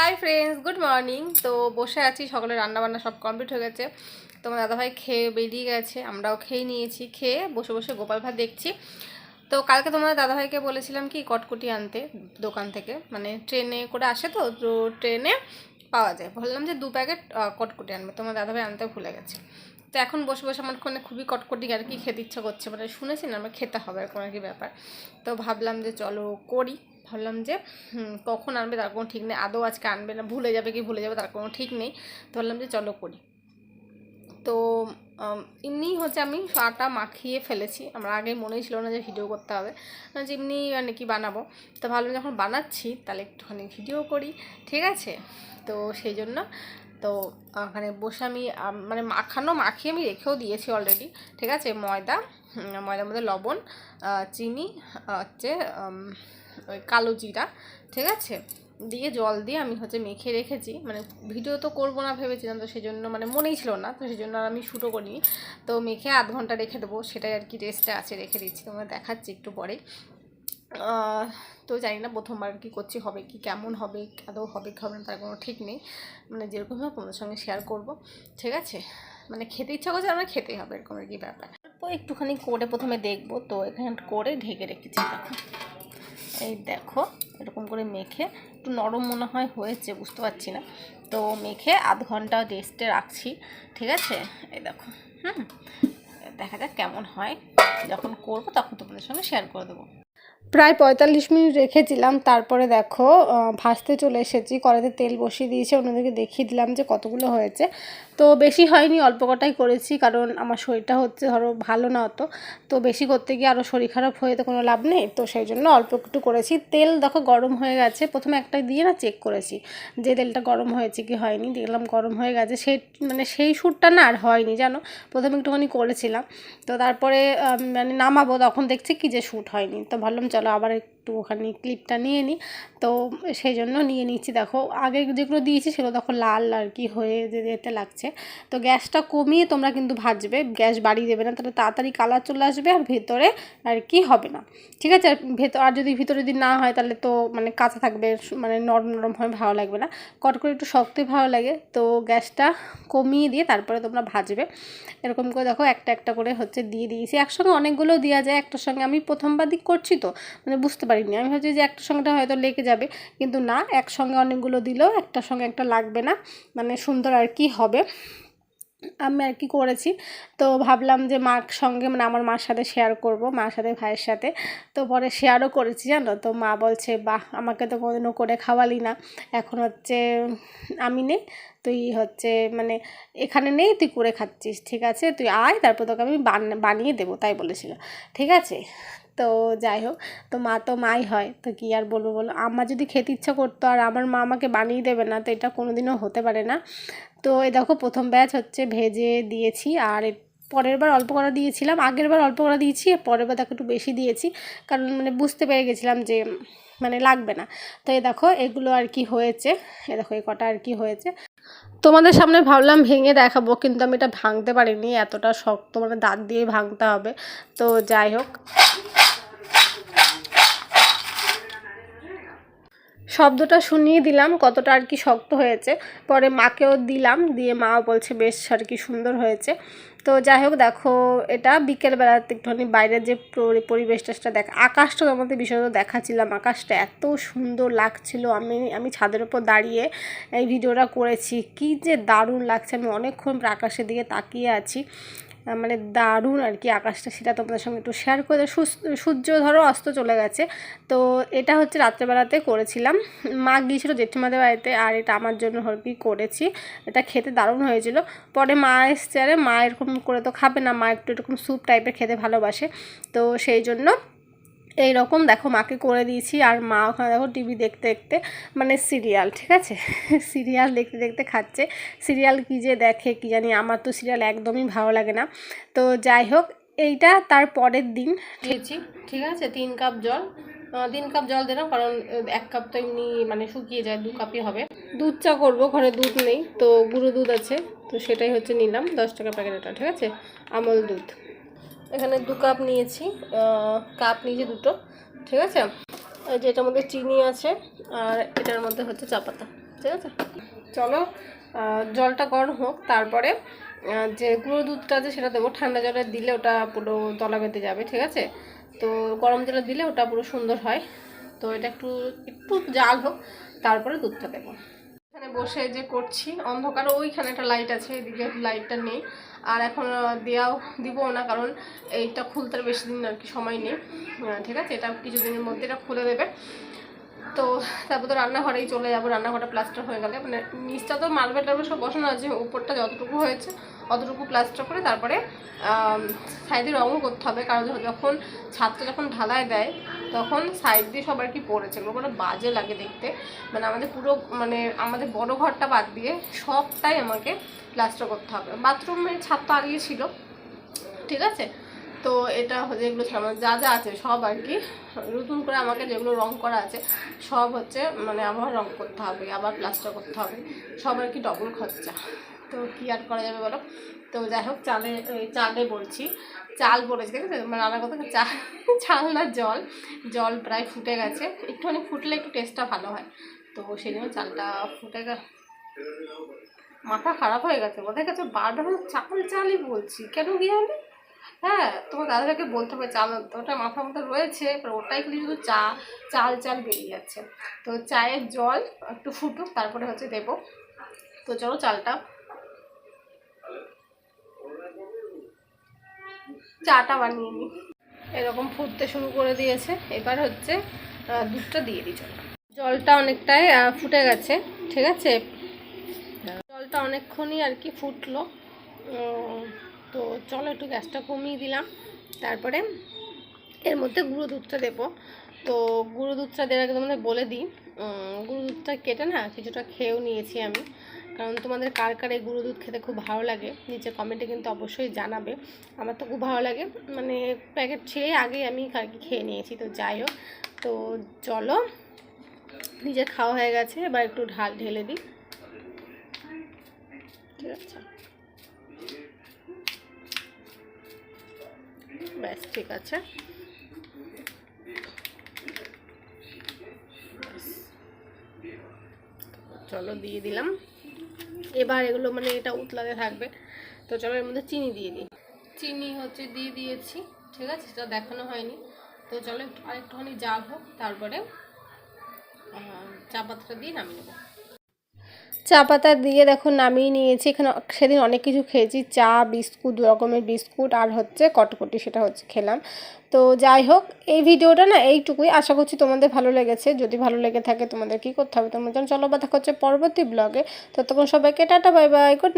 Hi friends, good morning. তো বসে আছি, সকালে রান্নাবান্না সব কমপ্লিট হয়ে গেছে। তোমার দাদাভাই খেয়ে বেরিয়ে গেছে, আমরাও খেয়ে নিয়েছি। খেয়ে বসে বসে গোপাল ভাত দেখছি। তো কালকে তোমাদের দাদাভাইকে বলেছিলাম কি কটকটি আনতে দোকান থেকে, মানে ট্রেনে করে আসে, তো তো ট্রেনে পাওয়া যায়। বললাম যে 2 প্যাকেট কটকটি আনবে, তোমার দাদাভাই আনতে ভুলে গেছে। তো এখন বসে বসে আমার খুবই কটকটি আর কি খেতে ইচ্ছা করছে, মানে শুনেছি না আমার খেতে হবে এরকম আর কি ব্যাপার। তো ভাবলাম যে চলো করি। ভাবলাম যে কখন আনবে তার কোনো ঠিক নেই, আদৌ আজকে আনবে না ভুলে যাবে কি ভুলে যাবে তার কোনো ঠিক নেই। তো ভাবলাম যে চলো করি। তো এমনি হচ্ছে আমি আটা মাখিয়ে ফেলেছি, আমার আগে মনেই ছিল না যে ভিডিও করতে হবে, যে এমনি মানে কি বানাবো। তো ভাবলাম যখন বানাচ্ছি তাহলে একটুখানি ভিডিও করি, ঠিক আছে। তো সেই জন্য তো ওখানে বসে আমি মানে মাখিয়ে আমি রেখেও দিয়েছি অলরেডি, ঠিক আছে। ময়দার মধ্যে লবণ, চিনি, হচ্ছে ওই কালো জিরা, ঠিক আছে, দিয়ে জল দিয়ে আমি মেখে রেখেছি। মানে ভিডিও তো করবো না ভেবেছিলাম, তো সেই জন্য মানে মনেই ছিল না, তো সেই জন্য আর আমি শ্যুটও করিনি। তো মেখে আধ ঘন্টা রেখে দেবো, সেটাই আর কি রেস্টে আছে, রেখে দিচ্ছি, তোমরা দেখাচ্ছি একটু পরে। তো জানি না প্রথমবার কি করছি, হবে কি কেমন হবে, আদৌ হবে কি হবে না তার কোনো ঠিক নেই। মানে যেরকম হবে তোমাদের সঙ্গে শেয়ার করব, ঠিক আছে। মানে খেতে ইচ্ছা করছে, আমার খেতেই হবে এরকম আর কি ব্যাপার। তো একটুখানি করে প্রথমে দেখবো, তো এখানে করে ঢেকে রেখেছি। দেখো, এই দেখো এরকম করে মেখে একটু নরম মনে হয় হয়েছে, বুঝতে পারছি না। তো মেখে আধ ঘন্টা রেস্টে রাখছি, ঠিক আছে। এই দেখো, দেখা যাক কেমন হয়, যখন করবো তখন তোমাদের সঙ্গে শেয়ার করে দেবো। প্রায় 45 মিনিট রেখেছিলাম, তারপরে দেখো ভাজতে চলে এসেছি। কড়াইতে তেল বসিয়ে দিয়েছি, অন্যদিকে দেখিয়ে দিলাম যে কতগুলো হয়েছে। তো বেশি হয়নি, অল্প কটাই করেছি, কারণ আমার শরীরটা ধরো ভালো না অত। তো বেশি করতে গিয়ে আরও শরীর খারাপ হয়ে তো কোনো লাভ নেই, তো সেই জন্য অল্প একটু করেছি। তেল দেখো গরম হয়ে গেছে, প্রথমে একটা দিয়ে না চেক করেছি যে তেলটা গরম হয়েছে কি হয়নি, দেখলাম গরম হয়ে গেছে। সেই শ্যুটটা না আর হয়নি জানো, প্রথমে একটুখানি করেছিলাম। তো তারপরে মানে নামাবো, তখন দেখছি কি যে শ্যুট হয়নি। তো ভাবলাম চলো আবার একটুখানি ক্লিপটা নিয়ে নিই। তো সেই জন্য নিয়ে নিচ্ছি। দেখো আগে যেগুলো দিয়েছি সেগুলো দেখো লাল আর কি হয়ে যেতে লাগছে। তো গ্যাসটা কমিয়ে তোমরা কিন্তু ভাজবে, গ্যাস বাড়িয়ে দেবে না, তাহলে তাড়াতাড়ি কালার চলে আসবে আর ভেতরে আর কি হবে না, ঠিক আছে। আর যদি ভিতরে যদি না হয় তাহলে তো মানে কাঁচা থাকবে, মানে নরম নরম হয়, ভালো লাগবে না। করে একটু শক্তই ভালো লাগে। তো গ্যাসটা কমিয়ে দিয়ে তারপরে তোমরা ভাজবে। এরকম করে দেখো একটা একটা করে দিয়ে দিয়েছি। একসঙ্গে অনেকগুলো দেওয়া যায়, একটার সঙ্গে আমি প্রথমবার করছি তো মানে বুঝতে পারিনি, আমি ভাবছি যে একটার সঙ্গে হয়তো লেগে যাবে, কিন্তু না, একসঙ্গে অনেকগুলো দিলেও একটার সঙ্গে একটা লাগবে না, মানে সুন্দর আর কি হবে। আমি আর কি করেছি, তো ভাবলাম যে মার সঙ্গে মানে আমার মার সাথে শেয়ার করব, মার সাথে ভাইয়ের সাথে। তো পরে শেয়ারও করেছি জানো। তো মা বলছে বাহ, আমাকে তো কোনোদিনও করে খাওয়ালি না, এখন আমি নেই, তুই মানে এখানে নেই, তুই করে খাচ্ছিস, ঠিক আছে, তুই আয়, তারপর তোকে আমি বানিয়ে দেবো, তাই বলেছিল, ঠিক আছে। তো যাই হোক, তো মা তো মাই হয়, তো কী আর বলবো বলো, আমার যদি খেতে ইচ্ছা করতো আর আমার মা আমাকে বানিয়ে দেবে না, তো এটা কোনোদিনও হতে পারে না। তো এই দেখো প্রথম ব্যাচ ভেজে দিয়েছি, আর পরের বার অল্প করা দিয়েছিলাম, আগের বার অল্প করা দিয়েছি, পরের বার দেখো একটু বেশি দিয়েছি, কারণ মানে বুঝতে পেরে গেছিলাম যে মানে লাগবে না। তো এই দেখো এগুলো আর কি হয়েছে, এই দেখো এই কটা আর কি হয়েছে। তোমাদের সামনে ভাবলাম ভেঙে দেখাবো, কিন্তু আমি এটা ভাঙতে পারিনি, এতটা শক্ত, মানে দাঁত দিয়ে ভাঙতে হবে। তো যাই হোক, শব্দটা শুনিয়ে দিলাম কতটা আর কি শক্ত হয়েছে। পরে মাকেও দিলাম, দিয়ে মাও বলছে বেশ আর কি সুন্দর হয়েছে। তো যাই হোক, দেখো এটা বিকেলবেলাতে একটুখানি বাইরের যে পরিবেশটা আকাশটা আমাদের বিশেষত দেখাচ্ছিলাম, আকাশটা এত সুন্দর লাগছিল। আমি ছাদের উপর দাঁড়িয়ে এই ভিডিওটা করেছি, কি যে দারুণ লাগছে, আমি অনেকক্ষণ আকাশের দিকে তাকিয়ে আছি, মানে দারুণ আর কি আকাশটা, সেটা তোমাদের সঙ্গে একটু শেয়ার করে। সূর্য ধরো অস্ত চলে গেছে। তো এটা রাত্রেবেলাতে করেছিলাম, মা গিয়েছিলো জেঠিমাদের বাড়িতে, আর এটা আমার জন্য আর কি করেছি। এটা খেতে দারুণ হয়েছিল। পরে মা এসছে, আরে মা এরকম করে তো খাবে না, মা একটু এরকম স্যুপ টাইপের খেতে ভালোবাসে, তো সেই জন্য এইরকম দেখো মাকে করে দিয়েছি। আর মা ওখানে দেখো টিভি দেখতে দেখতে, মানে সিরিয়াল, ঠিক আছে, সিরিয়াল দেখতে দেখতে খাচ্ছে। সিরিয়াল কী যে দেখে কি জানি, আমার তো সিরিয়াল একদমই ভালো লাগে না। তো যাই হোক, এইটা তার পরের দিন খেয়েছি, ঠিক আছে। 3 কাপ জল, 3 কাপ জল দিলাম, কারণ 1 কাপ তো এমনি মানে শুকিয়ে যায়, 2 কাপই হবে। দুধ চা করবো, ঘরে দুধ নেই, তো গুঁড়ো দুধ আছে, তো সেটাই নিলাম, 10 টাকা প্যাকেট এটা, ঠিক আছে, আমল দুধ। এখানে 2 কাপ নিয়েছি, কাপ নিয়েছি 2টো, ঠিক আছে। এই যে এটার মধ্যে চিনি আছে আর এটার মধ্যে হচ্ছে চা পাতা, ঠিক আছে। চলো জলটা গরম হোক, তারপরে যে গুঁড়ো দুধটা আছে সেটা দেবো। ঠান্ডা জলে দিলে ওটা পুরো দলা বেঁধে যাবে, ঠিক আছে। তো গরম জলে দিলে ওটা পুরো সুন্দর হয়। তো এটা একটু একটু জাল হোক, তারপরে দুধটা দেবো। এখানে বসে যে করছি, অন্ধকার, ওইখানে একটা লাইট আছে, এদিকে লাইটটা নেই। আর এখন দিবও না, কারণ এইটা খুলতে বেশি দিন আর কি সময় নেই, ঠিক আছে। এটা কিছুদিনের মধ্যে এটা খুলে দেবে। তো তারপর তো রান্নাঘরেই চলে যাবো। রান্নাঘরটা প্লাস্টার হয়ে গেলে, মানে নিচটা তো মার্বেল টার্বেল সব বসানো আছে, উপরটা যতটুকু হয়েছে অতটুকু প্লাস্টার করে তারপরে সাইডে রঙও করতে হবে, কারণ যখন ছাদটা যখন ঢালাই দেয় তখন সাইড দিয়ে সব আর কি পড়েছে, ওগুলো বাজে লাগে দেখতে। মানে আমাদের বড় ঘরটা বাদ দিয়ে সবটাই আমাকে প্লাস্টার করতে হবে। বাথরুমের ছাদ তো আগিয়ে ছিল, ঠিক আছে। তো এটা যেগুলো আমার যা যা আছে সব আর কি নতুন করে আমাকে যেগুলো রং করা আছে সব হচ্ছে মানে আবার রং করতে হবে, আবার প্লাস্টার করতে হবে, সব আর কি ডবল খরচা। তো কি আর করা যাবে বলো। তো যাই হোক, চালে বলছি, চাল পড়েছে, ঠিক আছে। মানে রান্নার কথা চাল না, জল প্রায় ফুটে গেছে। একটুখানি ফুটলে একটু টেস্টটা ভালো হয়, তো সেই জন্য চালটা ফুটে গেছে। মাথা খারাপ হয়ে গেছে, বোধহয় গেছে বারবার চালই বলছি কেন গিয়ে আমি। হ্যাঁ, তোমার দাদাকে বলতে হবে চাল, ওটা মাথার মধ্যে রয়েছে, ওটাই খালি শুধু চাল বেরিয়ে যাচ্ছে। তো চায়ের জল একটু ফুটুক, তারপরে হচ্ছে দেবো। তো চলো চাটা বানিয়ে নিই। এরকম ফুটতে শুরু করে দিয়েছে, এবার হচ্ছে দুধটা দিয়ে দিই। চলো, জলটা অনেকটাই ফুটে গেছে, ঠিক আছে। জলটা অনেকক্ষণই আর কি ফুটলো। তো চলো একটু গ্যাসটা কমিয়ে দিলাম, তারপরে এর মধ্যে গুঁড়ো দুধটা দেবো। তো গুঁড়ো দুধটা দেওয়ার আগে তোমাদের বলে দিই, গুঁড়ো দুধটা কেটে না কিছুটা খেয়েও নিয়েছি আমি, কারণ তোমাদের কার কার এই গুঁড়ো দুধ খেতে খুব ভালো লাগে নিচে কমেন্টে কিন্তু অবশ্যই জানাবে। আমার তো খুব ভালো লাগে, মানে প্যাকেট ছেড়ে আগেই আমি আর কি খেয়ে নিয়েছি। তো যাই হোক, তো চলো, নিজের খাওয়া হয়ে গেছে, এবার একটু ঢেলে দিই, ঠিক আছে। ব্যাস, ঠিক আছে। চলো দিয়ে দিলাম। এবার এগুলো মানে এটা উতলাতে থাকবে। তো চলো এর মধ্যে চিনি দিয়ে দিই। চিনি হচ্ছে দিয়ে দিয়েছি, ঠিক আছে, সেটা দেখানো হয়নি। তো চলো আরেকটুখানি জাল হোক, তারপরে চা পাতাটা দিয়ে নামিয়ে নেবো। চা পাতা দিয়ে দেখো নামিয়ে নিয়েছি। এখানে সেদিন অনেক কিছু খেয়েছি, চা, বিস্কুট, 2 রকমের বিস্কুট, আর হচ্ছে কটকটি, সেটা হচ্ছে খেলাম। তো যাই হোক, এই ভিডিওটা না এইটুকুই। আশা করছি তোমাদের ভালো লেগেছে। যদি ভালো লেগে থাকে তোমাদের কী করতে হবে, তোমাদের চলো বা দেখা হচ্ছে পরবর্তী ব্লগে। ততক্ষণ সবাইকে টাটা, বাই বাই, গুড।